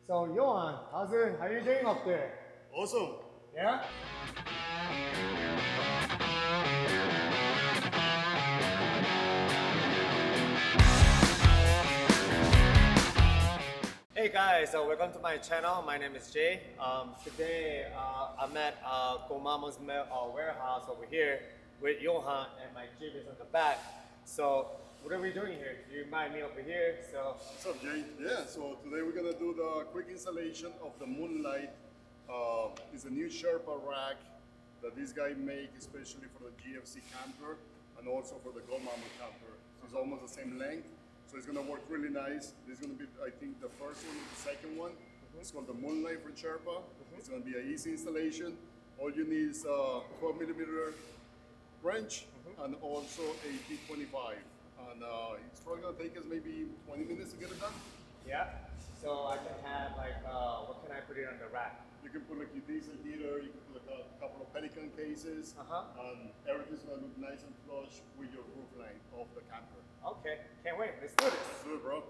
So, Johan, how are you doing up there? Awesome. Yeah? Hey guys, welcome to my channel. My name is Jay. Today I'm at Gomama's warehouse over here with Johan, and my Jeep is on the back. So what are we doing here? You invite me over here. So What's up, Jay? Yeah, so today we're gonna do the quick installation of the Moonlight. It's a new Sherpa rack that this guy make especially for the GFC camper and also for the Gomama camper. So it's almost the same length. So it's gonna work really nice. This is gonna be, I think, the first one, the second one. It's called the Moonlight from Sherpa. It's gonna be an easy installation. All you need is a 12mm wrench and also a T25. And it's probably gonna take us maybe 20 minutes to get it done. yeah. So I can have like what can I put it on the rack? You can put like your diesel heater, you can put like a couple of pelican cases, and everything's gonna look nice and flush with your roof line of the camper. Okay, can't wait. Let's do this. Let's do it, bro.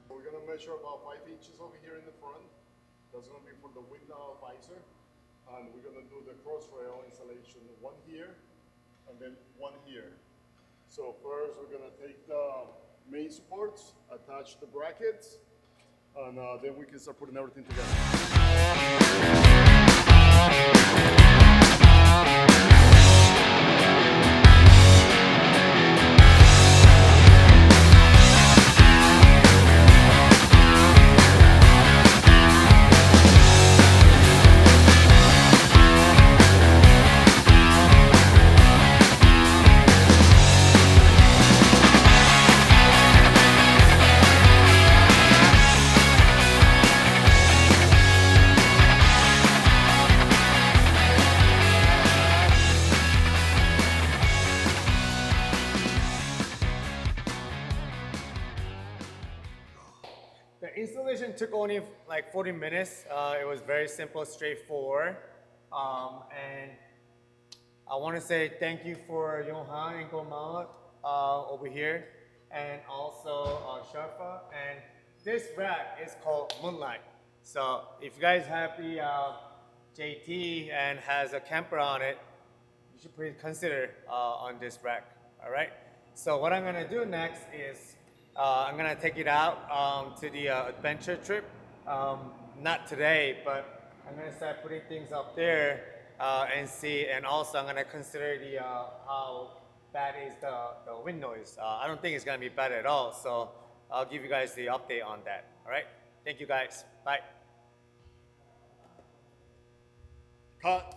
We're gonna measure about 5 inches over here in the front. That's gonna be for the window visor. And we're gonna do the cross rail installation, one here and then one here. So first we're gonna take the main supports, attach the brackets, and then we can start putting everything together. The installation took only like 40 minutes. It was very simple, straightforward. And I want to say thank you for Johan and Gomama over here, and also Sherpa. And this rack is called Moonlight. So if you guys have the JT and has a camper on it, you should please consider on this rack. All right. So what I'm gonna do next is I'm gonna take it out to the adventure trip. Not today, but I'm gonna start putting things up there and see. And also I'm gonna consider the how bad is the wind noise. I don't think it's gonna be bad at all. So I'll give you guys the update on that. All right. Thank you guys. Bye. Cut.